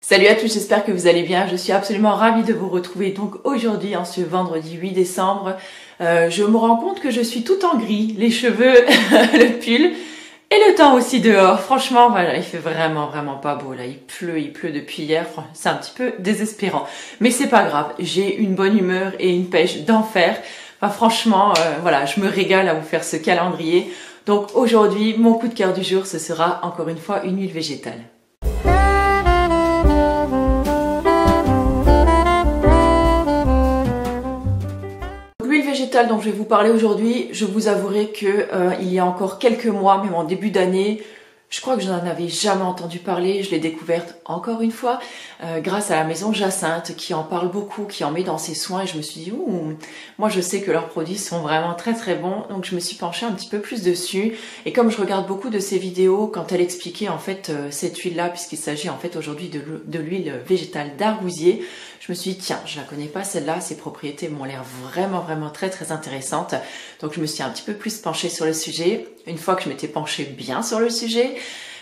Salut à tous, j'espère que vous allez bien. Je suis absolument ravie de vous retrouver donc aujourd'hui, en ce vendredi 8 décembre. Je me rends compte que je suis tout en gris, les cheveux, le pull et le temps aussi dehors. Franchement, voilà, il fait vraiment pas beau là. Il pleut depuis hier. C'est un petit peu désespérant. Mais c'est pas grave, j'ai une bonne humeur et une pêche d'enfer. Enfin, franchement, voilà, je me régale à vous faire ce calendrier. Donc aujourd'hui, mon coup de cœur du jour, ce sera encore une fois une huile végétale. L'huile végétale dont je vais vous parler aujourd'hui, je vous avouerai que il y a encore quelques mois, même en début d'année, je crois que je n'en avais jamais entendu parler. Je l'ai découverte encore une fois grâce à la maison Jacinthe qui en parle beaucoup, qui en met dans ses soins. Et je me suis dit, moi je sais que leurs produits sont vraiment très bons. Donc je me suis penchée un petit peu plus dessus. Et comme je regarde beaucoup de ses vidéos, quand elle expliquait en fait cette huile-là, puisqu'il s'agit en fait aujourd'hui de l'huile végétale d'argousier, je me suis dit, tiens, je la connais pas celle-là, ses propriétés m'ont l'air vraiment très intéressantes. Donc je me suis un petit peu plus penchée sur le sujet. Une fois que je m'étais penchée bien sur le sujet,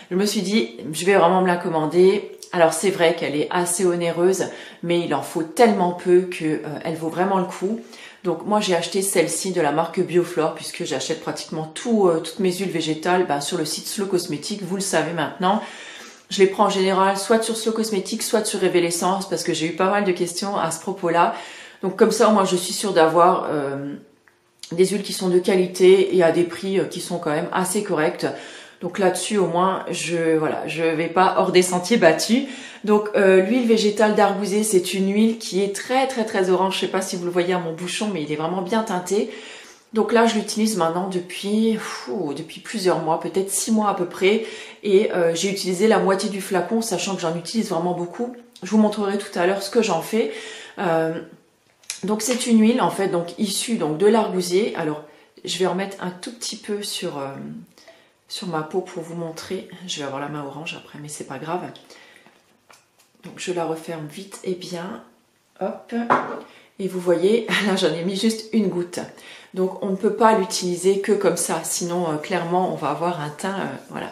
je me suis dit, je vais vraiment me la commander. Alors c'est vrai qu'elle est assez onéreuse, mais il en faut tellement peu qu'elle vaut vraiment le coup. Donc moi j'ai acheté celle-ci de la marque Bioflore, puisque j'achète pratiquement toutes mes huiles végétales sur le site Slow Cosmétique, vous le savez maintenant. Je les prends en général soit sur Slow Cosmétique, soit sur Révélessence, parce que j'ai eu pas mal de questions à ce propos-là. Donc comme ça, moi je suis sûre d'avoir des huiles qui sont de qualité et à des prix qui sont quand même assez corrects. Donc là-dessus, au moins, je vais pas hors des sentiers battus. Donc l'huile végétale d'argousier, c'est une huile qui est très orange. Je sais pas si vous le voyez à mon bouchon, mais il est vraiment bien teinté. Donc là, je l'utilise maintenant depuis plusieurs mois, peut-être 6 mois à peu près. Et j'ai utilisé la moitié du flacon, sachant que j'en utilise vraiment beaucoup. Je vous montrerai tout à l'heure ce que j'en fais. Donc c'est une huile en fait donc issue donc de l'argousier. Alors je vais remettre un tout petit peu sur ma peau pour vous montrer. Je vais avoir la main orange après, mais c'est pas grave. Donc je la referme vite et bien. Hop. Et vous voyez, là j'en ai mis juste une goutte. Donc on ne peut pas l'utiliser que comme ça, sinon clairement on va avoir un teint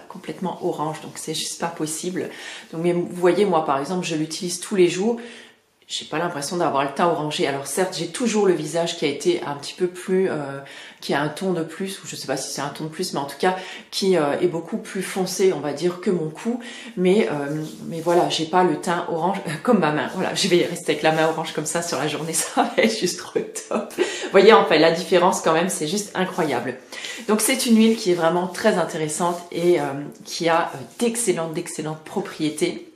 complètement orange, donc c'est juste pas possible. Donc mais vous voyez, moi par exemple je l'utilise tous les jours, j'ai pas l'impression d'avoir le teint orangé. Alors certes j'ai toujours le visage qui a été un petit peu plus, qui a un ton de plus, ou je sais pas si c'est un ton de plus, mais en tout cas qui est beaucoup plus foncé on va dire que mon cou, mais voilà, j'ai pas le teint orange comme ma main. Voilà, je vais rester avec la main orange comme ça sur la journée, ça va être juste trop top. Vous voyez en fait la différence quand même, c'est juste incroyable. Donc c'est une huile qui est vraiment très intéressante et qui a d'excellentes propriétés.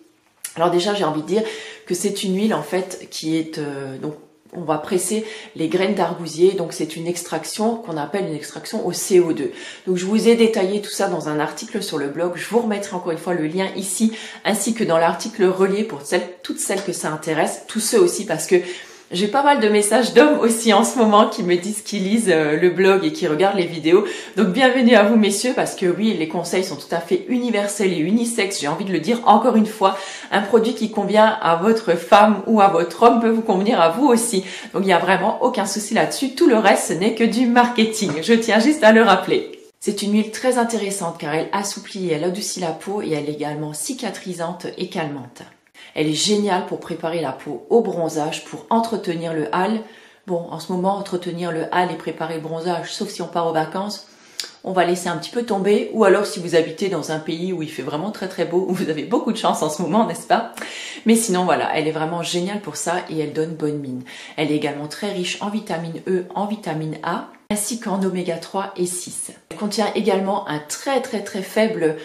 Alors déjà j'ai envie de dire que c'est une huile en fait qui est donc on va presser les graines d'argousier, donc c'est une extraction qu'on appelle une extraction au CO2. Donc je vous ai détaillé tout ça dans un article sur le blog, je vous remettrai encore une fois le lien ici, ainsi que dans l'article relié pour toutes celles que ça intéresse, tous ceux aussi, parce que j'ai pas mal de messages d'hommes aussi en ce moment qui me disent qu'ils lisent le blog et qui regardent les vidéos. Donc bienvenue à vous messieurs, parce que oui, les conseils sont tout à fait universels et unisexes, j'ai envie de le dire encore une fois. Un produit qui convient à votre femme ou à votre homme peut vous convenir à vous aussi. Donc il n'y a vraiment aucun souci là-dessus, tout le reste ce n'est que du marketing, je tiens juste à le rappeler. C'est une huile très intéressante car elle assouplit et elle adoucit la peau et elle est également cicatrisante et calmante. Elle est géniale pour préparer la peau au bronzage, pour entretenir le hâle. Bon, en ce moment, entretenir le hâle et préparer le bronzage, sauf si on part aux vacances, on va laisser un petit peu tomber. Ou alors si vous habitez dans un pays où il fait vraiment très beau, où vous avez beaucoup de chance en ce moment, n'est-ce pas? Mais sinon, voilà, elle est vraiment géniale pour ça et elle donne bonne mine. Elle est également très riche en vitamine E, en vitamine A, ainsi qu'en oméga 3 et 6. Elle contient également un très faible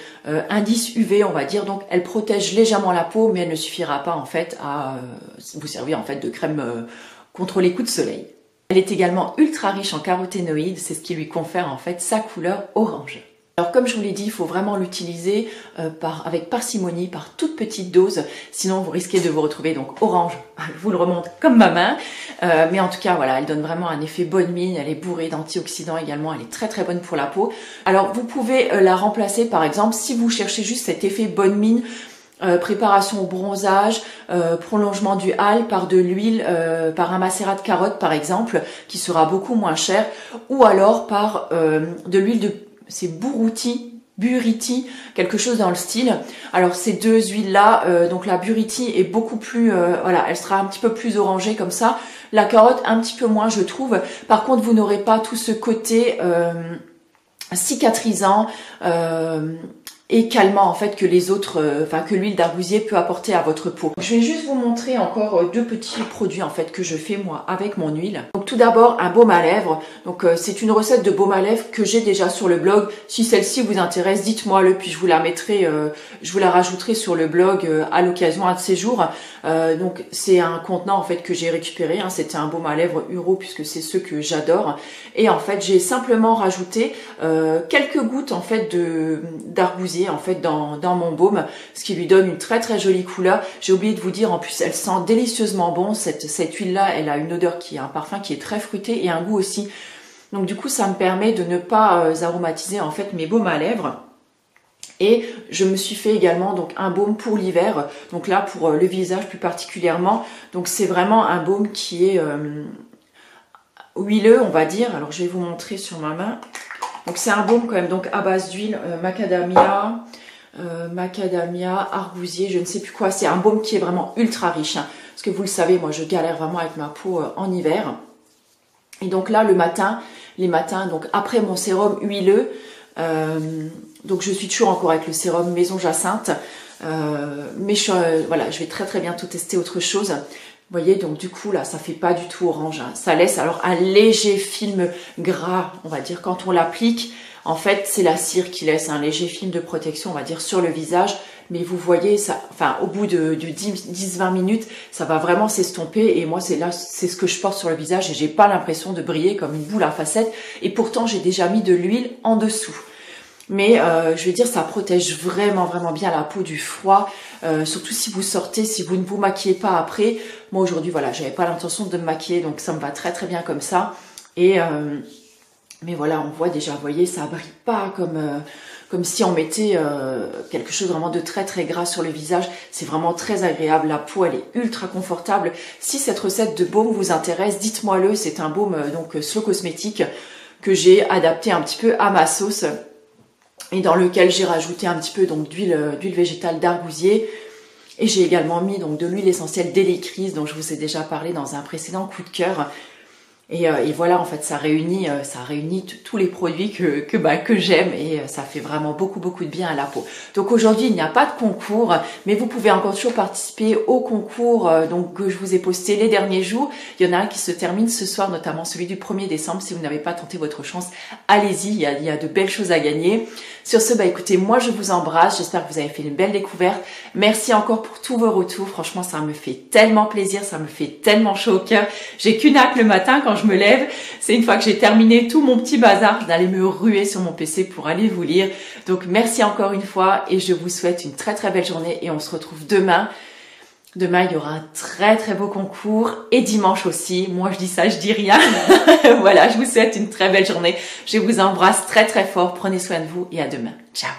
indice UV, on va dire, donc elle protège légèrement la peau, mais elle ne suffira pas en fait à vous servir en fait de crème contre les coups de soleil. Elle est également ultra riche en caroténoïdes, c'est ce qui lui confère en fait sa couleur orange. Alors comme je vous l'ai dit, il faut vraiment l'utiliser avec parcimonie, par toute petite dose, sinon vous risquez de vous retrouver donc orange, je vous le remonte comme ma main, mais en tout cas voilà, elle donne vraiment un effet bonne mine, elle est bourrée d'antioxydants également, elle est très bonne pour la peau. Alors vous pouvez la remplacer par exemple si vous cherchez juste cet effet bonne mine, préparation au bronzage, prolongement du hâle par de l'huile, par un macérat de carotte par exemple, qui sera beaucoup moins cher, ou alors par de l'huile de... c'est Bourouti Buriti, quelque chose dans le style. Alors ces deux huiles là, donc la Buriti est beaucoup plus, voilà, elle sera un petit peu plus orangée comme ça. La carotte un petit peu moins je trouve. Par contre vous n'aurez pas tout ce côté cicatrisant et calmant en fait que les autres, que l'huile d'arbousier peut apporter à votre peau. Je vais juste vous montrer encore deux petits produits en fait que je fais moi avec mon huile. Donc tout d'abord un baume à lèvres. Donc c'est une recette de baume à lèvres que j'ai déjà sur le blog. Si celle-ci vous intéresse, dites-moi le, puis je vous la mettrai, je vous la rajouterai sur le blog à l'occasion un de ces jours. Donc c'est un contenant en fait que j'ai récupéré. Hein. C'était un baume à lèvres Uro puisque c'est ceux que j'adore. Et en fait j'ai simplement rajouté quelques gouttes en fait d'arbousier en fait dans mon baume, ce qui lui donne une très très jolie couleur. J'ai oublié de vous dire, en plus elle sent délicieusement bon, cette huile là, elle a une odeur qui a un parfum qui est très fruité et un goût aussi. Donc du coup ça me permet de ne pas aromatiser en fait mes baumes à lèvres. Et je me suis fait également donc un baume pour l'hiver, donc là pour le visage plus particulièrement. Donc c'est vraiment un baume qui est huileux on va dire. Alors je vais vous montrer sur ma main. Donc c'est un baume quand même donc à base d'huile macadamia, arbousier, je ne sais plus quoi. C'est un baume qui est vraiment ultra riche. Hein, parce que vous le savez, moi je galère vraiment avec ma peau en hiver. Et donc là les matins, donc après mon sérum huileux, donc je suis toujours encore avec le sérum Maison Jacinthe. Mais voilà, je vais très très bientôt tester autre chose. Vous voyez, donc du coup là, ça fait pas du tout orange. Hein. Ça laisse alors un léger film gras, on va dire, quand on l'applique. En fait, c'est la cire qui laisse un léger film de protection, on va dire, sur le visage. Mais vous voyez, ça, au bout de 10-20 minutes, ça va vraiment s'estomper. Et moi, c'est ce que je porte sur le visage et j'ai pas l'impression de briller comme une boule à facettes. Et pourtant, j'ai déjà mis de l'huile en dessous. Mais je vais dire, ça protège vraiment bien la peau du froid, surtout si vous sortez, si vous ne vous maquillez pas après. Moi aujourd'hui, voilà, j'avais pas l'intention de me maquiller, donc ça me va très bien comme ça. Et mais voilà, on voit déjà, vous voyez, ça brille pas comme si on mettait quelque chose vraiment de très gras sur le visage. C'est vraiment très agréable, la peau elle est ultra confortable. Si cette recette de baume vous intéresse, dites-moi le. C'est un baume donc Slow Cosmétique que j'ai adapté un petit peu à ma sauce. Et dans lequel j'ai rajouté un petit peu donc d'huile végétale d'arbousier. Et j'ai également mis donc de l'huile essentielle d'hélicryse dont je vous ai déjà parlé dans un précédent coup de cœur. Et voilà, en fait, ça réunit tous les produits que j'aime et ça fait vraiment beaucoup de bien à la peau. Donc aujourd'hui, il n'y a pas de concours, mais vous pouvez encore toujours participer au concours donc que je vous ai posté les derniers jours. Il y en a un qui se termine ce soir, notamment celui du 1er décembre. Si vous n'avez pas tenté votre chance, allez-y, il y a de belles choses à gagner. Sur ce, écoutez, moi je vous embrasse, j'espère que vous avez fait une belle découverte. Merci encore pour tous vos retours, franchement ça me fait tellement plaisir, ça me fait tellement chaud au cœur. J'ai qu'une hâte le matin quand je me lève, c'est une fois que j'ai terminé tout mon petit bazar, d'aller me ruer sur mon PC pour aller vous lire. Donc merci encore une fois et je vous souhaite une très belle journée et on se retrouve demain. Demain, il y aura un très beau concours et dimanche aussi. Moi, je dis ça, je dis rien. Voilà, je vous souhaite une très belle journée. Je vous embrasse très fort. Prenez soin de vous et à demain. Ciao.